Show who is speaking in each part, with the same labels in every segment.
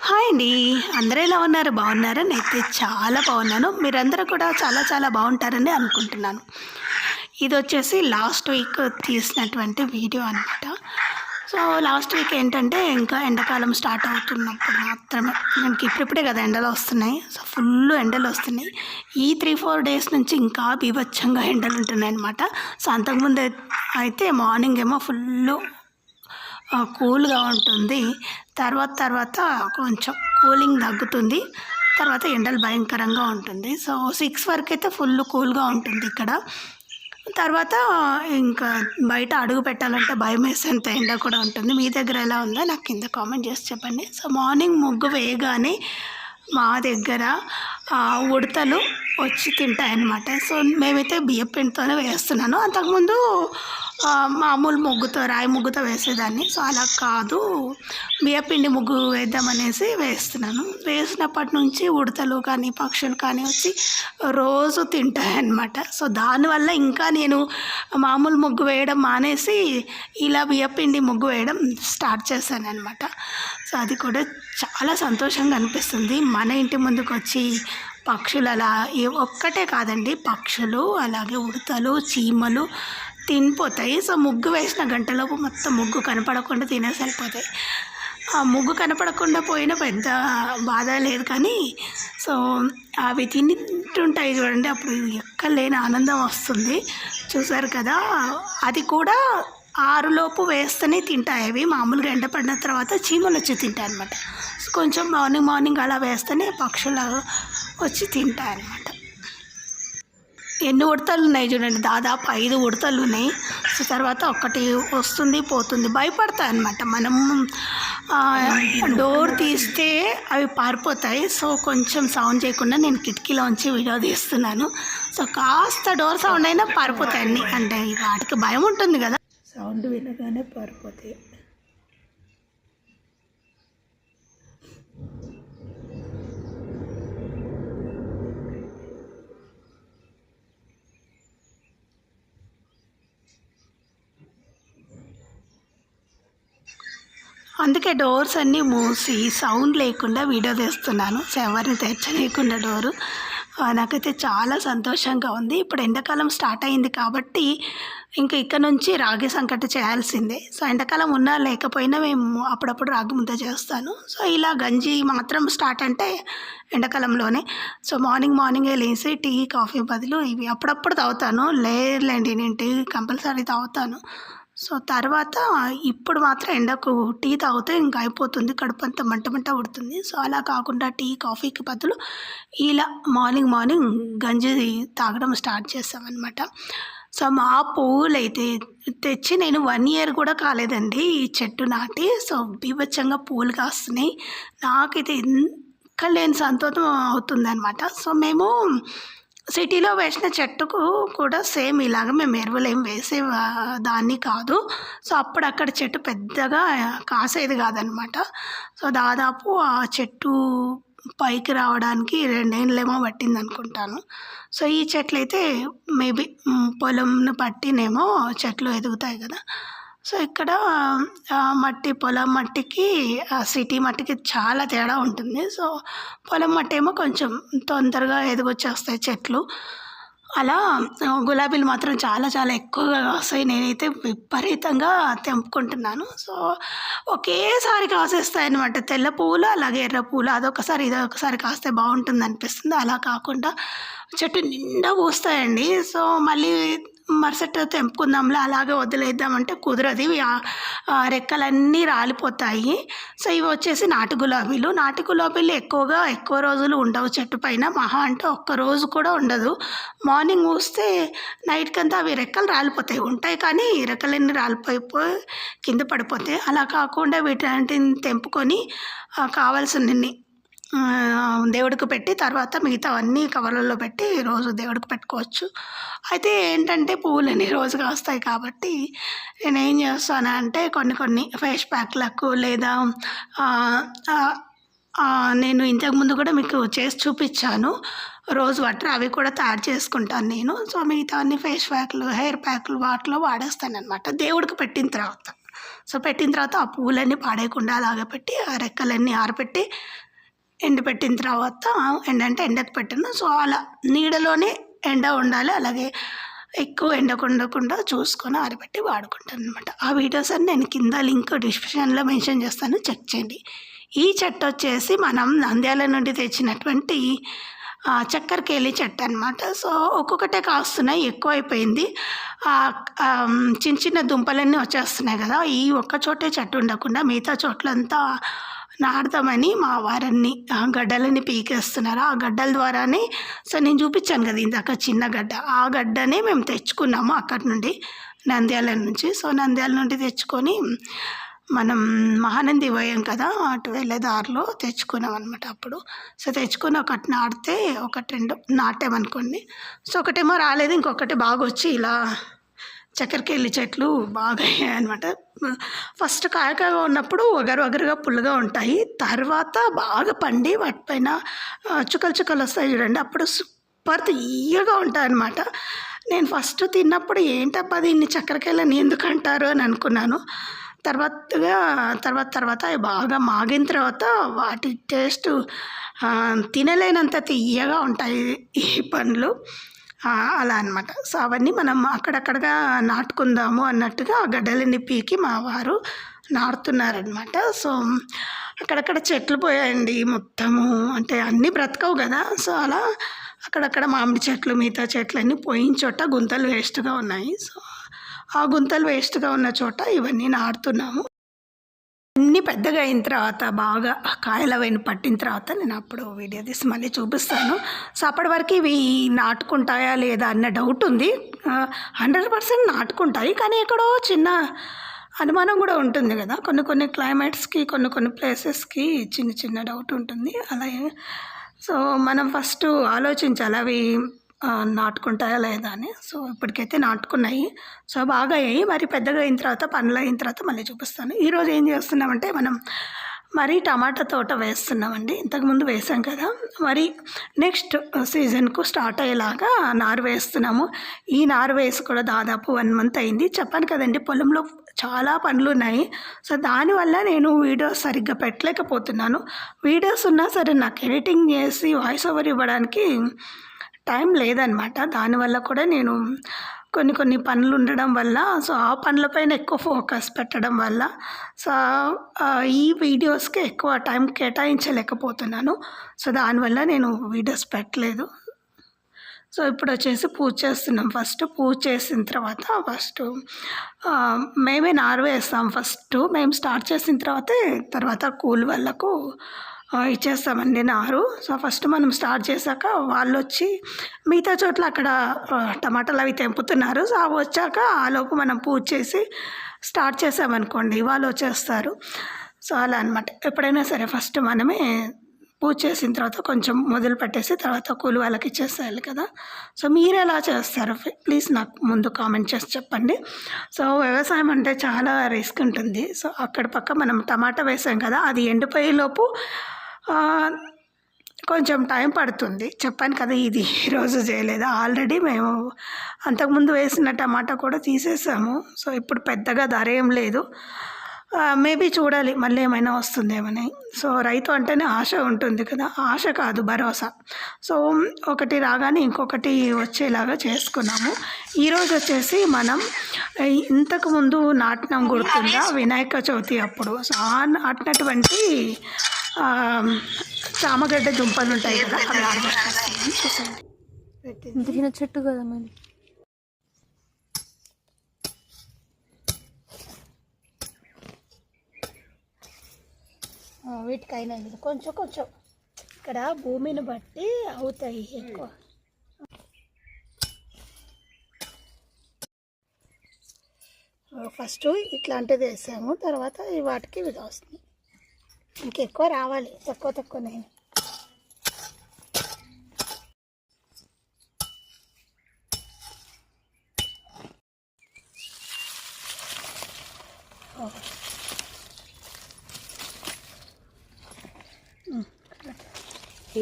Speaker 1: Hi అండి. అందరూ ఎలా ఉన్నారు? బాగున్నారా? నేనైతే చాలా బాగున్నాను. మీరందరూ కూడా చాలా చాలా బాగుంటారని అనుకుంటున్నాను. ఇదొచ్చేసి లాస్ట్ వీక్ తీసినటువంటి వీడియో అనమాట. సో, లాస్ట్ వీక్ ఏంటంటే ఇంకా ఎండాకాలం స్టార్ట్ అవుతున్నప్పుడు మాత్రమే మనకి ఇప్పుడిప్పుడే కదా ఎండలు వస్తున్నాయి. సో, ఫుల్ ఎండలు వస్తున్నాయి. ఈ 3, 4 డేస్ నుంచి ఇంకా బీభత్సంగా ఎండలు ఉంటున్నాయన్నమాట. సో, అంతకుముందు అయితే మార్నింగ్ ఏమో ఫుల్లు కూల్‌గా ఉంటుంది. తర్వాత కొంచెం కూలింగ్ తగ్గుతుంది. తర్వాత ఎండలు భయంకరంగా ఉంటుంది. సో, 6 వరకైతే ఫుల్ కూల్‌గా ఉంటుంది ఇక్కడ. తర్వాత ఇంకా బయట అడుగు పెట్టాలంటే భయమేసేంత ఎండ కూడా ఉంటుంది. మీ దగ్గర ఎలా ఉందో నాకు కింద కామెంట్ చేసి చెప్పండి. సో, మార్నింగ్ ముగ్గు వేయగానే మా దగ్గర ఉడతలు వచ్చి తింటాయన్నమాట. సో, మేమైతే బియ్యపు పిండితోనే వేస్తున్నాను. అంతకుముందు మామూలు ముగ్గుతో, రాయి ముగ్గుతో వేసేదాన్ని. సో, అలా కాదు, బియ్యపిండి ముగ్గు వేద్దామనేసి వేస్తున్నాను. వేసినప్పటి నుంచి ఉడతలు కానీ, పక్షులు కానీ వచ్చి రోజు తింటాయన్నమాట. సో, దానివల్ల ఇంకా నేను మామూలు ముగ్గు వేయడం మానేసి ఇలా బియ్యపిండి ముగ్గు వేయడం స్టార్ట్ చేశానన్నమాట. సో, అది కూడా చాలా సంతోషంగా అనిపిస్తుంది. మన ఇంటి ముందుకొచ్చి పక్షులు అలా ఒక్కటే కాదండి, పక్షులు అలాగే ఉడతలు, చీమలు తినిపోతాయి. సో, ముగ్గు వేసిన గంటలోపు మొత్తం ముగ్గు కనపడకుండా తినేసి వెళ్ళిపోతాయి. ఆ ముగ్గు కనపడకుండా పోయినా పెద్ద బాధ లేదు, కానీ సో అవి తింటుంటాయి చూడండి, అప్పుడు ఎక్కలేని ఆనందం వస్తుంది. చూసారు కదా, అది కూడా 6 లోపు వేస్తేనే తింటాయి అవి. మామూలుగా ఎండ పడిన తర్వాత చీమలు వచ్చి తింటాయి అనమాట. కొంచెం మార్నింగ్ అలా వేస్తేనే పక్షులు వచ్చి తింటాయి అన్నమాట. ఎన్ని ఉడతలు ఉన్నాయి చూడండి, దాదాపు 5 ఉడతలు ఉన్నాయి. సో, తర్వాత ఒక్కటి వస్తుంది పోతుంది, భయపడతాయి అన్నమాట. మనం డోర్ తీస్తే అవి పారిపోతాయి. సో, కొంచెం సౌండ్ చేయకుండా నేను కిటికీలోంచి వీడియో తీస్తున్నాను. సో, కాస్త డోర్ సౌండ్ అయినా పారిపోతాయి అన్నీ. అంటే వాటికి భయం ఉంటుంది కదా, సౌండ్ వినగానే పారిపోతాయి. అందుకే డోర్స్ అన్నీ మూసి సౌండ్ లేకుండా వీడియో తీస్తున్నాను. సో, ఎవరిని తెచ్చనీయకుండా డోరు. నాకైతే చాలా సంతోషంగా ఉంది. ఇప్పుడు ఎండాకాలం స్టార్ట్ అయింది కాబట్టి ఇంకా ఇక్కడ నుంచి రాగి సంకటి చేయాల్సిందే. సో, ఎండాకాలం ఉన్నా లేకపోయినా మేము అప్పుడప్పుడు రాగి ముద్ద చేస్తాను. సో, ఇలా గంజి మాత్రం స్టార్ట్ అంటే ఎండాకాలంలోనే. సో, మార్నింగే లేచి టీ, కాఫీ బదులు ఇవి అప్పుడప్పుడు తాగుతాను. లేదులేండి, నేను టీ కంపల్సరీ తాగుతాను. సో, తర్వాత ఇప్పుడు మాత్రం ఎండకు టీ తాగితే ఇంకా అయిపోతుంది, కడుపంతా మంట ఉడుతుంది. సో, అలా కాకుండా టీ, కాఫీకి బదులు ఇలా మార్నింగ్ గంజి తాగడం స్టార్ట్ చేసామన్నమాట. సో, మా పువ్వులైతే తెచ్చి నేను 1 ఇయర్ కూడా కాలేదండి ఈ చెట్టు నాటి. సో, బీభత్సంగా పూలు కాస్తున్నాయి. నాకైతే ఎక్కలేని సంతోషం అవుతుందన్నమాట. సో, మేము సిటీలో వేసిన చెట్టుకు కూడా సేమ్ ఇలాగ మేము ఎరువులు ఏం వేసే దాన్ని కాదు. సో, అక్కడ చెట్టు పెద్దగా కాసేది కాదనమాట. సో, దాదాపు ఆ చెట్టు పైకి రావడానికి 2 ఏళ్ళేమో పట్టింది అనుకుంటాను. సో, ఈ చెట్లయితే మేబీ పొలంను పట్టినేమో చెట్లు ఎదుగుతాయి కదా. సో, ఇక్కడ పొలం మట్టికి సిటీ మట్టికి చాలా తేడా ఉంటుంది. సో, పొలం మట్టి ఏమో కొంచెం తొందరగా ఎదిగొచ్చేస్తాయి చెట్లు. అలా గులాబీలు మాత్రం చాలా చాలా ఎక్కువగా కాస్తాయి. నేనైతే విపరీతంగా తెంపుకుంటున్నాను. సో, ఒకేసారి కాసేస్తాయి అన్నమాట. తెల్ల పువ్వులు అలాగే ఎర్ర పువ్వులు అదొకసారి ఇదొకసారి కాస్తే బాగుంటుంది అనిపిస్తుంది. అలా కాకుండా చెట్టు నిండా పూస్తాయండి. సో, మళ్ళీ మరుసటి రోజు తెంపుకుందాంలే అలాగే వదిలేద్దామంటే కుదరదు. ఇవి రెక్కలన్నీ రాలిపోతాయి. సో, ఇవి వచ్చేసి నాటు గులాబీలు ఎక్కువ రోజులు ఉండవు చెట్టు పైన. మహా అంటే ఒక్కరోజు కూడా ఉండదు. మార్నింగ్ పూస్తే నైట్కంతా అవి రెక్కలు రాలిపోతాయి. ఉంటాయి కానీ రెక్కలన్నీ రాలిపోయి కింద పడిపోతాయి. అలా కాకుండా వీటిని తెంపుకొని కావాల్సినన్ని దేవుడికి పెట్టి తర్వాత మిగతావన్నీ కవర్లలో పెట్టి రోజు దేవుడికి పెట్టుకోవచ్చు. అయితే ఏంటంటే పువ్వులని రోజు కాస్తాయి కాబట్టి నేనేం చేస్తానంటే కొన్ని ఫేస్ ప్యాక్లకు లేదా నేను ఇంతకుముందు కూడా మీకు చేసి చూపించాను రోజ్ వాటర్, అవి కూడా తయారు చేసుకుంటాను నేను. సో, మిగతా అన్ని ఫేస్ ప్యాక్లు, హెయిర్ ప్యాక్లు వాటిలో వాడేస్తాను అనమాట దేవుడికి పెట్టిన తర్వాత. సో పెట్టిన తర్వాత ఆ పువ్వులన్నీ పాడేయకుండా అలాగ పెట్టి ఆ రెక్కలన్నీ ఆరబెట్టి ఎండబెట్టిన తర్వాత ఎండంటే ఎండకు పెట్టాను. సో అలా నీడలోనే ఎండ ఉండాలి, అలాగే ఎక్కువ ఎండకు ఉండకుండా చూసుకొని ఆరబెట్టి వాడుకుంటాను అనమాట. ఆ వీడియోస్ అన్ని నేను కింద లింక్ డిస్క్రిప్షన్లో మెన్షన్ చేస్తాను, చెక్ చేయండి. ఈ చెట్టు వచ్చేసి మనం నంద్యాల నుండి తెచ్చినటువంటి చక్కెరకేళి చెట్టు అనమాట. సో ఒక్కొక్కటే కాస్తున్నాయి, ఎక్కువైపోయింది. చిన్న చిన్న దుంపలన్నీ వచ్చేస్తున్నాయి కదా, ఈ ఒక్క చోటే చెట్టు ఉండకుండా మిగతా చోట్లంతా నాటుదామని మా వారన్ని గడ్డలని పీకేస్తున్నారు. ఆ గడ్డల ద్వారానే, సో నేను చూపించాను కదా ఇందాక చిన్న గడ్డ, ఆ గడ్డనే మేము తెచ్చుకున్నాము అక్కడి నుండి, నంద్యాల నుంచి. సో నంద్యాల నుండి తెచ్చుకొని మనం మహానంది పోయాం కదా, అటు వెళ్ళే దారిలో తెచ్చుకున్నాం అనమాట అప్పుడు. సో తెచ్చుకొని ఒకటి నాటితే ఒకటి రెండు నాటామనుకోండి. సో ఒకటేమో రాలేదు, ఇంకొకటి బాగా వచ్చి ఇలా చక్కెరకేళి చెట్లు బాగా అయ్యాయి అనమాట. ఫస్ట్ కాయకాయగా ఉన్నప్పుడు వగరుగా పుల్లగా ఉంటాయి, తర్వాత బాగా పండి వాటిపైన చుక్కలు చుక్కలు వస్తాయి చూడండి, అప్పుడు సూపర్ తీయగా ఉంటాయి అనమాట. నేను ఫస్ట్ తిన్నప్పుడు ఏంటబ్బా దీన్ని చక్కెరకేళని ఎందుకు అంటారు అని అనుకున్నాను. తర్వాత అవి బాగా మాగిన తర్వాత వాటి టేస్ట్ తినలేనంత తీయగా ఉంటాయి ఈ పండ్లు, అలా అనమాట. సో అవన్నీ మనం అక్కడక్కడగా నాటుకుందాము అన్నట్టుగా ఆ గడ్డలన్నీ పీకి మా వారు నాటుతున్నారనమాట. సో అక్కడక్కడ చెట్లు పోయాయండి మొత్తము, అంటే అన్నీ బ్రతకవు కదా. సో అలా అక్కడక్కడ మామిడి చెట్లు మిగతా చెట్లన్నీ పోయిన చోట గుంతలు వేస్ట్గా ఉన్నాయి. సో ఆ గుంతలు వేస్ట్గా ఉన్న చోట ఇవన్నీ నాటుతున్నాము. అన్నీ పెద్దగా అయిన తర్వాత బాగా కాయలు అవన్నీ పట్టిన తర్వాత నేను అప్పుడు వీడియో తీసి మళ్ళీ చూపిస్తాను. సో అప్పటి వరకు ఇవి నాటుకుంటాయా లేదా అన్న డౌట్ ఉంది. 100% నాటుకుంటాయి, కానీ ఎక్కడో చిన్న అనుమానం కూడా ఉంటుంది కదా, కొన్ని క్లైమేట్స్కి కొన్ని ప్లేసెస్కి చిన్న డౌట్ ఉంటుంది. అలాగే సో మనం ఫస్ట్ ఆలోచించాలి అవి నాటుకుంటాయా లేదా అని. సో ఇప్పటికైతే నాటుకున్నాయి, సో బాగా అయ్యాయి. మరి పెద్దగా అయిన తర్వాత పండ్లు అయిన తర్వాత మళ్ళీ చూపిస్తాను. ఈరోజు ఏం చేస్తున్నామంటే మనం మరి టమాటా తోట వేస్తున్నామండి. ఇంతకుముందు వేసాం కదా, మరి నెక్స్ట్ సీజన్కు స్టార్ట్ అయ్యేలాగా నారు వేస్తున్నాము. ఈ నారు వేసి కూడా దాదాపు 1 మంత్ అయింది. చెప్పాను కదండి పొలంలో చాలా పనులు ఉన్నాయి. సో దానివల్ల నేను వీడియోస్ సరిగ్గా పెట్టలేకపోతున్నాను. వీడియోస్ ఉన్నా సరే నాకు ఎడిటింగ్ చేసి వాయిస్ ఓవర్ ఇవ్వడానికి టైం లేదనమాట. దానివల్ల కూడా నేను కొన్ని పనులు ఉండడం వల్ల, సో ఆ పనులపైన ఎక్కువ ఫోకస్ పెట్టడం వల్ల సో ఈ వీడియోస్కి ఎక్కువ టైం కేటాయించలేకపోతున్నాను. సో దానివల్ల నేను వీడియోస్ పెట్టలేదు. సో ఇప్పుడు వచ్చేసి పూజ చేస్తున్నాం. ఫస్ట్ పూజ చేసిన తర్వాత మేమే నారు వేస్తాం. మేము స్టార్ట్ చేసిన తర్వాత కూలి వాళ్ళకు ఇచ్చేస్తామండి నారు. సో ఫస్ట్ మనం స్టార్ట్ చేశాక వాళ్ళు వచ్చి మిగతా చోట్ల అక్కడ టమాటాలు అవి తెంపుతున్నారు. సో అవి వచ్చాక ఆలోపు మనం పూజ చేసి స్టార్ట్ చేసామనుకోండి వాళ్ళు వచ్చేస్తారు. సో అలా అనమాట. ఎప్పుడైనా సరే ఫస్ట్ మనమే పూజ చేసిన తర్వాత కొంచెం మొదలు పెట్టేసి తర్వాత కూలి వాళ్ళకి ఇచ్చేసేయాలి కదా. సో మీరు ఎలా చేస్తారు ప్లీజ్ నాకు ముందు కామెంట్ చేసి చెప్పండి. సో వ్యవసాయం అంటే చాలా రిస్క్ ఉంటుంది. సో అక్కడ పక్క మనం టమాటా వేసాం కదా, అది ఎండిపోయేలోపు కొంచెం టైం పడుతుంది. చెప్పాను కదా ఇది ఈరోజు చేయలేదు, ఆల్రెడీ మేము అంతకుముందు వేసిన టమాటా కూడా తీసేసాము. సో ఇప్పుడు పెద్దగా ధర ఏం లేదు, మేబీ చూడాలి మళ్ళీ ఏమైనా వస్తుందేమని. సో రైతు అంటేనే ఆశ ఉంటుంది కదా, ఆశ కాదు భరోసా. సో ఒకటి రాగానే ఇంకొకటి వచ్చేలాగా చేసుకున్నాము. ఈరోజు వచ్చేసి మనం ఇంతకుముందు నాటినం గుర్తుందా, వినాయక చవితి అప్పుడు. సో ఆ నాటినటువంటి చామగడ్డ దుంపలు ఉంటాయి కదా, అవి ఆడబెట్టేస్తాను. చూసండి
Speaker 2: చెట్టు కదా మరి.
Speaker 1: వీటికైనా కొంచెం ఇక్కడ భూమిని బట్టి అవుతాయి ఎక్కువ. ఫస్ట్ ఇట్లాంటిది వేసాము, తర్వాత వాటికి ఇది వస్తుంది. ఇంకెక్కువ రావాలి, తక్కువనే.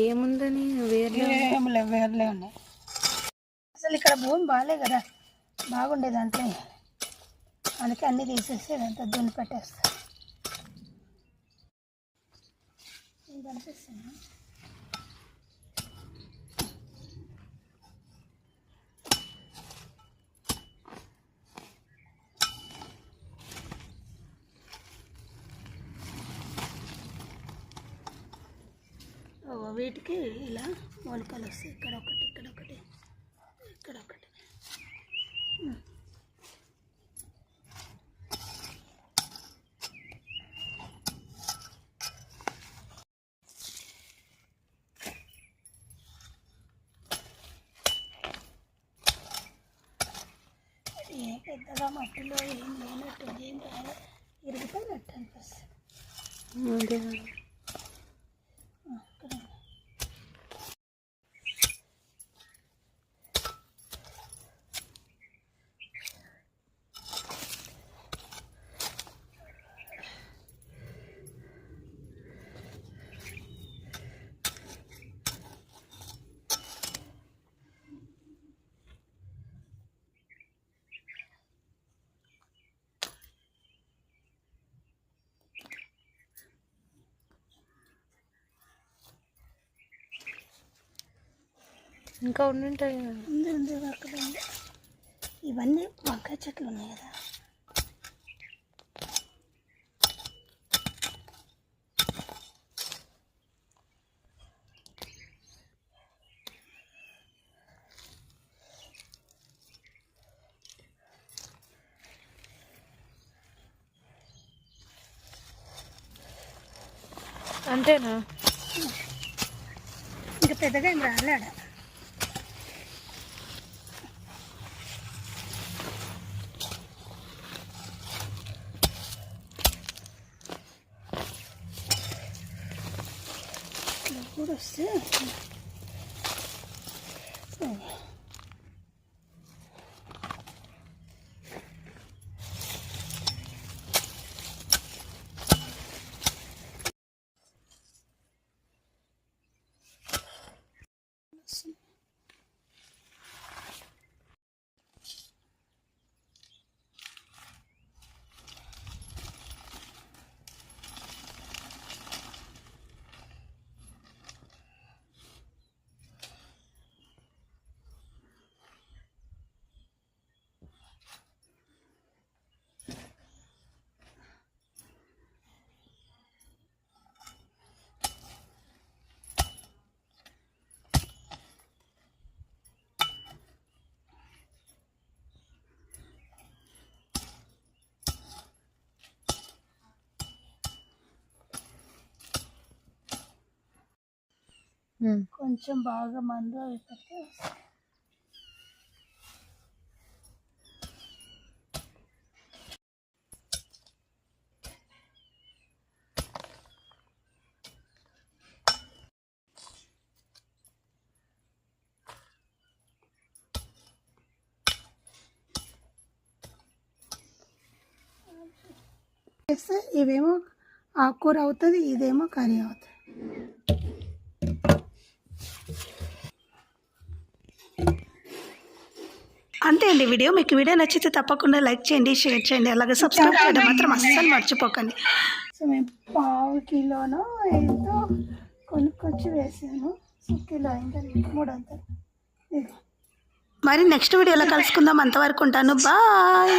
Speaker 2: ఏముందని
Speaker 1: వేర్లే ఉన్నాయి. అసలు ఇక్కడ భూమి బాగాలే కదా, బాగుండే దాంట్లో అందుకే అన్నీ తీసేసి ఇదంతా దున్ని పెట్టేస్తాను. ఇది కనిపిస్తుంది. వీటికి ఇలా మొలకలు వస్తాయి. ఇక్కడ ఒకటి, ఇక్కడ ఒకటి, ఇక్కడ ఒకటి. ఏ పెద్దగా మట్టిలో ఏం లేనట్టు ఏం రాదు, ఇరిగిపోయినట్టు అనిపిస్తుంది.
Speaker 2: ఇంకా ఉండుంటాయి.
Speaker 1: ఉంది అక్కడ. ఇవన్నీ వంకాయ చెట్లు ఉన్నాయి కదా.
Speaker 2: అంతేనా?
Speaker 1: ఇంకా పెద్దగా ఏం రాలేడ. కూడా వస్తే కొంచెం బాగా మందు అయిపోతే ఇవేమో ఆకుకూర అవుతుంది, ఇదేమో కర్రీ అవుతుంది. అంతే అండి వీడియో. మీకు వీడియో నచ్చితే తప్పకుండా లైక్ చేయండి, షేర్ చేయండి, అలాగే సబ్స్క్రైబ్ చేయడం మాత్రం అస్సలు మర్చిపోకండి. సో మేము 1/2 కిలోనో ఎంతో కొనుక్కొచ్చి వేసాను. సో కిలో అయిందండి, 300. మరి నెక్స్ట్ వీడియోలో కలుసుకుందాం. అంతవరకు ఉంటాను. బాయ్.